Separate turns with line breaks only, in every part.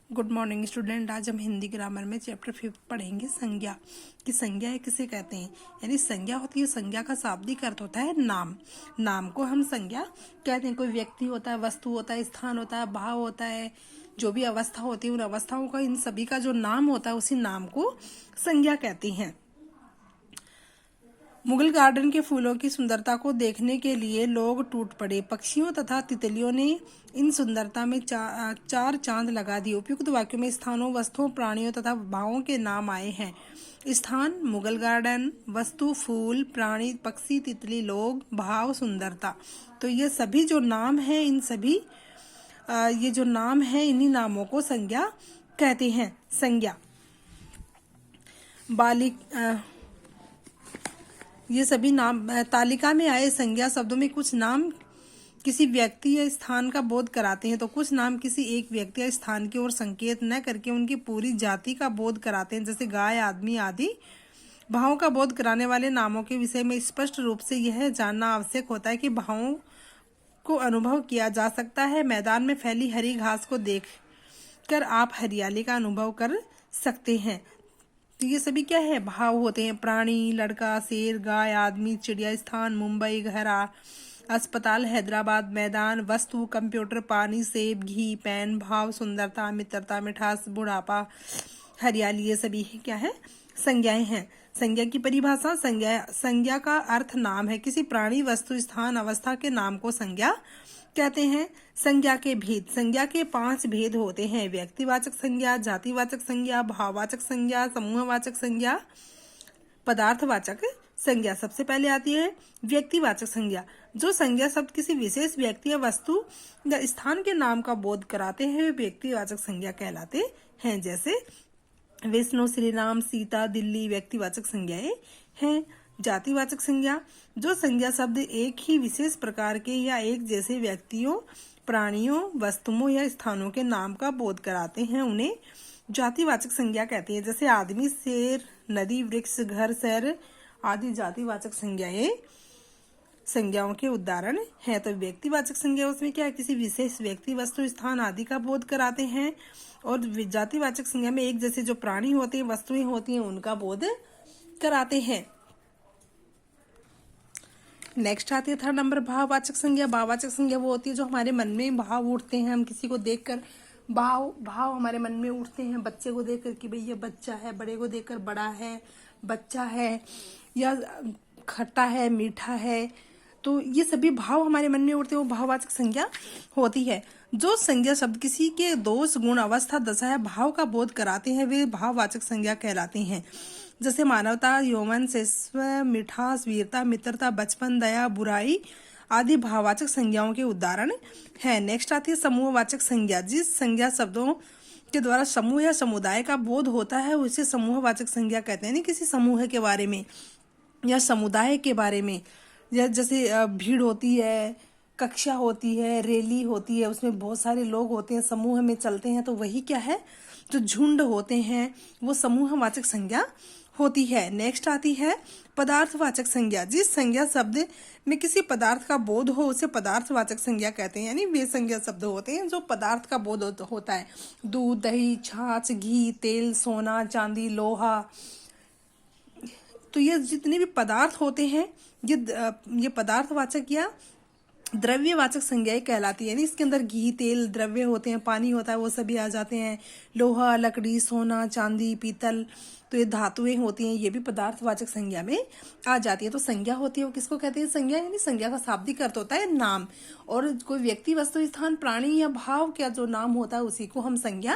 Good morning student. आज हम Hindi grammar में चैप्टर 5 पढ़ेंगे संज्ञा। कि संज्ञा है किसे कहते हैं, यानी संज्ञा होती है। संज्ञा का शाब्दिक अर्थ होता है नाम। नाम को हम संज्ञा कहते हैं। कोई व्यक्ति होता है, वस्तु होता है, स्थान होता है, भाव होता है, जो भी अवस्था होती है, उन अवस्थाओं का, इन सभी का जो नाम होता है उसी नाम को संज्ञा कहते हैं। मुगल गार्डन के फूलों की सुंदरता को देखने के लिए लोग टूट पड़े। पक्षियों तथा तितलियों ने इन सुंदरता में चार चांद लगा दिए। उपयुक्त वाक्यों में स्थानों, वस्तुओं, प्राणियों तथा भावों के नाम आए हैं। स्थान मुगल गार्डन, वस्तु फूल, प्राणी पक्षी, तितली, लोग, भाव सुंदरता। तो ये सभी जो नाम है, इन सभी ये जो नाम है, इन्हीं नामों को संज्ञा कहते हैं। संज्ञा बालिक ये सभी नाम तालिका में आए संज्ञा शब्दों में कुछ नाम किसी व्यक्ति या स्थान का बोध कराते हैं, तो कुछ नाम किसी एक व्यक्ति या स्थान की ओर संकेत न करके उनकी पूरी जाति का बोध कराते हैं, जैसे गाय, आदमी आदि। भावों का बोध कराने वाले नामों के विषय में स्पष्ट रूप से यह जानना आवश्यक होता है कि भावों को अनुभव किया जा सकता है। मैदान में फैली हरी घास को देखकर आप हरियाली का अनुभव कर सकते हैं। तो ये सभी क्या है, भाव होते हैं। प्राणी, लड़का, शेर, गाय, आदमी, चिड़िया, स्थान, मुंबई, घर, अस्पताल, हैदराबाद, मैदान, वस्तु, कंप्यूटर, पानी, सेब, घी, पेन, भाव, सुंदरता, मित्रता, मिठास, बुढ़ापा, हरियाली, ये सभी क्या है, संज्ञाएं हैं। संज्ञा की परिभाषा। संज्ञा का अर्थ नाम है। किसी प्राणी, वस्तु, स्थान, अवस्था के नाम को संज्ञा कहते हैं। संज्ञा के भेद। संज्ञा के 5 भेद होते हैं। व्यक्तिवाचक संज्ञा, जातिवाचक संज्ञा, भाववाचक संज्ञा, समूहवाचक संज्ञा, पदार्थवाचक संज्ञा। सबसे पहले आती है व्यक्तिवाचक संज्ञा। जो संज्ञा शब्द किसी विशेष व्यक्ति या वस्तु या स्थान के नाम का बोध कराते हैं, वे व्यक्तिवाचक संज्ञा कहलाते हैं। जैसे विष्णु, श्री राम, सीता, दिल्ली व्यक्तिवाचक संज्ञाएं हैं। जातिवाचक संज्ञा। जो संज्ञा शब्द एक ही विशेष प्रकार के या एक जैसे व्यक्तियों, प्राणियों, वस्तुओं या स्थानों के नाम का बोध कराते हैं, उन्हें जातिवाचक संज्ञा कहते हैं। जैसे आदमी, शेर, नदी, वृक्ष, घर, शहर आदि जातिवाचक संज्ञाओं के उदाहरण हैं। तो व्यक्तिवाचक संज्ञा उसमें क्या है, किसी विशेष व्यक्ति, वस्तु, स्थान आदि का बोध कराते हैं। और जातिवाचक संज्ञा में एक जैसे जो प्राणी होते हैं, वस्तुएं होती हैं, उनका बोध कराते हैं। नेक्स्ट आती है 3rd नंबर भाववाचक संज्ञा। भाववाचक संज्ञा वो होती है जो हमारे मन में भाव उठते हैं। हम किसी को देखकर भाव हमारे मन में उठते हैं। बच्चे को देखकर कि भाई ये बच्चा है, बड़े को देखकर बड़ा है, बच्चा है, या खट्टा है, मीठा है। तो ये सभी भाव हमारे मन में उठते हैं, वो भाववाचक संज्ञा होती है। जो संज्ञा शब्द किसी के दोष, गुण, अवस्था, दशा या भाव का बोध कराते हैं, वे भाववाचक संज्ञा कहलाते हैं। जैसे मानवता, यौवन, शिष्व, मिठास, वीरता, मित्रता, बचपन, दया, बुराई आदि भाववाचक संज्ञाओं के उदाहरण हैं। नेक्स्ट आती है समूहवाचक संज्ञा। जिस संज्ञा शब्दों के द्वारा समूह या समुदाय का बोध होता है, उसे समूहवाचक संज्ञा कहते हैं। नहीं, किसी समूह के बारे में या समुदाय के बारे में, या जैसे भीड़ होती है, कक्षा होती है, रैली होती है, उसमें बहुत सारे लोग होते हैं, समूह में चलते हैं, तो वही क्या है, जो झुंड होते हैं, वो समूहवाचक संज्ञा होती है। नेक्स्ट आती है पदार्थवाचक संज्ञा। जिस संज्ञा शब्द में किसी पदार्थ का बोध हो, उसे पदार्थवाचक संज्ञा कहते हैं। यानी वे संज्ञा शब्द होते हैं जो पदार्थ का बोध होता है। दूध, दही, छाछ, घी, तेल, सोना, चांदी, लोहा। तो ये जितने भी पदार्थ होते हैं, ये पदार्थवाचक या द्रव्यवाचक संज्ञाएं कहलाती है। यानी इसके अंदर घी, तेल, द्रव्य होते हैं, पानी होता है, वो सभी आ जाते हैं। लोहा, लकड़ी, सोना, चांदी, पीतल, तो ये धातुएं होती हैं, ये भी पदार्थवाचक संज्ञा में आ जाती है। तो संज्ञा होती है, वो किसको कहते हैं, संज्ञा। यानी संज्ञा का शाब्दिक अर्थ होता है नाम। और कोई व्यक्ति, वस्तु, स्थान, प्राणी या भाव का जो नाम होता है, उसी को हम संज्ञा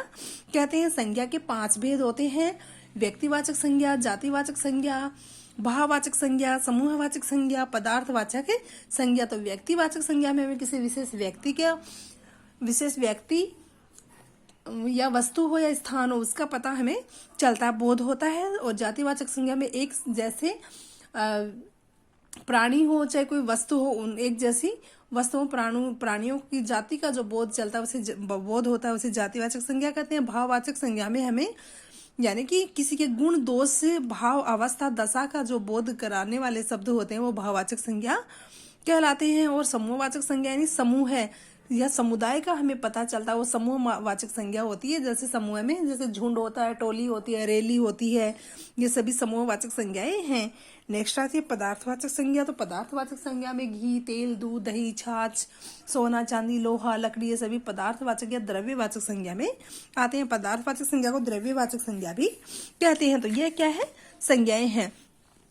कहते हैं। संज्ञा के 5 भेद होते हैं। व्यक्तिवाचक संज्ञा, जातिवाचक संज्ञा, भाववाचक संज्ञा, समूहवाचक संज्ञा, पदार्थवाचक संज्ञा। तो व्यक्तिवाचक संज्ञा में हमें किसी विशेष व्यक्ति या वस्तु हो या स्थान हो, उसका पता हमें चलता, बोध होता है। और जातिवाचक संज्ञा में एक जैसे प्राणी हो चाहे कोई वस्तु हो, उन एक जैसी वस्तुओं, प्राणियों की जाति का जो बोध चलता है, उसे बोध होता है, उसे जातिवाचक संज्ञा कहते हैं। भाववाचक संज्ञा में हमें यानी कि किसी के गुण, दोष, भाव, अवस्था, दशा का जो बोध कराने वाले शब्द होते हैं, वो भाववाचक संज्ञा कहलाते हैं। और समूहवाचक संज्ञा यानी समूह है, या समुदाय का हमें पता चलता है, वो समूह वाचक संज्ञा होती है। जैसे समूह में जैसे झुंड होता है, टोली होती है, रैली होती है, ये सभी समूह वाचक संज्ञाएं हैं। नेक्स्ट आती है पदार्थवाचक संज्ञा। तो पदार्थवाचक संज्ञा में घी, तेल, दूध, दही, छाछ, सोना, चांदी, लोहा, लकड़ी, ये सभी पदार्थवाचक या द्रव्यवाचक संज्ञा में आते हैं। पदार्थवाचक संज्ञा को द्रव्यवाचक संज्ञा भी कहते हैं। तो यह क्या है, संज्ञाएं हैं।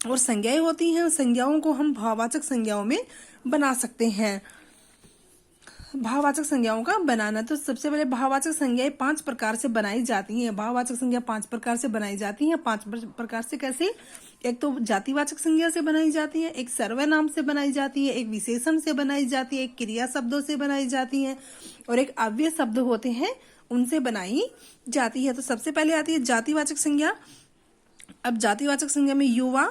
और संज्ञाएं होती हैं, संज्ञाओं को हम भाववाचक संज्ञाओं में बना सकते हैं। भाववाचक संज्ञाओं का बनाना, तो सबसे पहले भाववाचक संज्ञाएं 5 प्रकार से बनाई जाती हैं। भाववाचक संज्ञा 5 प्रकार से बनाई जाती हैं। 5 प्रकार से कैसे? एक तो जातिवाचक संज्ञा से बनाई जाती है, एक सर्वनाम से बनाई जाती है, एक विशेषण से बनाई जाती है, एक क्रिया शब्दों से बनाई जाती है, और एक अव्यय शब्द होते हैं उनसे बनाई जाती है। तो सबसे पहले आती है जातिवाचक संज्ञा। अब जातिवाचक संज्ञा में युवा,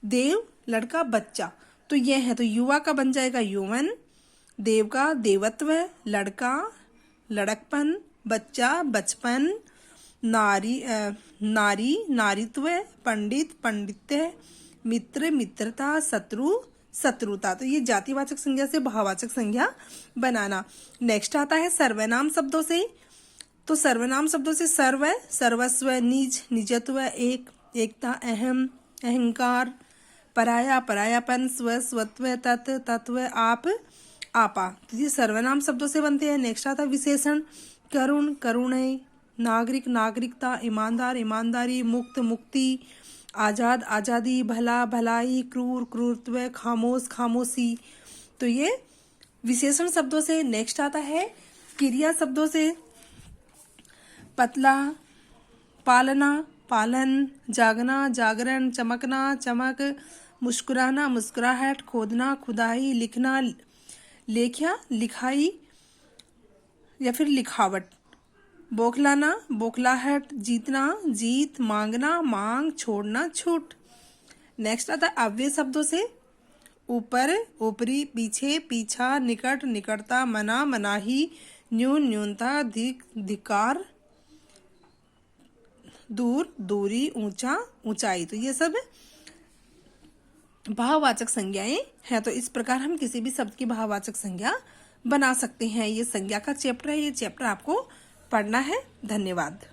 देव, लड़का, बच्चा, तो यह है। तो युवा का बन जाएगा यौवन, देव का देवत्व, लड़का लड़कपन, बच्चा बचपन, नारी नारीत्व, पंडित पांडित्य, मित्र मित्रता, शत्रु शत्रुता। तो ये जातिवाचक संज्ञा से भाववाचक संज्ञा बनाना। नेक्स्ट आता है सर्वनाम शब्दों से। तो सर्वनाम शब्दों से सर्व, सर्वस्व, निज, निजत्व, एक, एकता, अहम, अहंकार, पराया, परायापन, स्व, स्वत्व, तत्, तत्व, आप, आपा। तो ये सर्वनाम शब्दों से बनते हैं। नेक्स्ट आता है विशेषण। करुण, करुणय, नागरिक, नागरिकता, ईमानदार, ईमानदारी, मुक्त, मुक्ति, आजाद, आजादी, भला, भलाई, क्रूर, क्रूरत्व, खामोश, खामोशी। तो ये विशेषण शब्दों से। नेक्स्ट आता है क्रिया शब्दों से। पतला, पालना, पालन, जागना, जागरण, चमकना, चमक, मुस्कुराना, मुस्कुराहट, खोदना, खुदाई, लिखना, लेख्या, लिखाई या फिर लिखावट, बौखलाना, बौखलाहट, जीतना, जीत, मांगना, मांग, छोड़ना, छूट। नेक्स्ट आता है अव्यय शब्दों से। ऊपर, ऊपरी, पीछे, पीछा, निकट, निकटता, मना, मनाही, न्यून, न्यूनता, धिक, धिकार, दूर, दूरी, ऊंचा, ऊंचाई। तो ये सब भाववाचक संज्ञाएं हैं। तो इस प्रकार हम किसी भी शब्द की भाववाचक संज्ञा बना सकते हैं। ये संज्ञा का चैप्टर है, ये चैप्टर आपको पढ़ना है। धन्यवाद।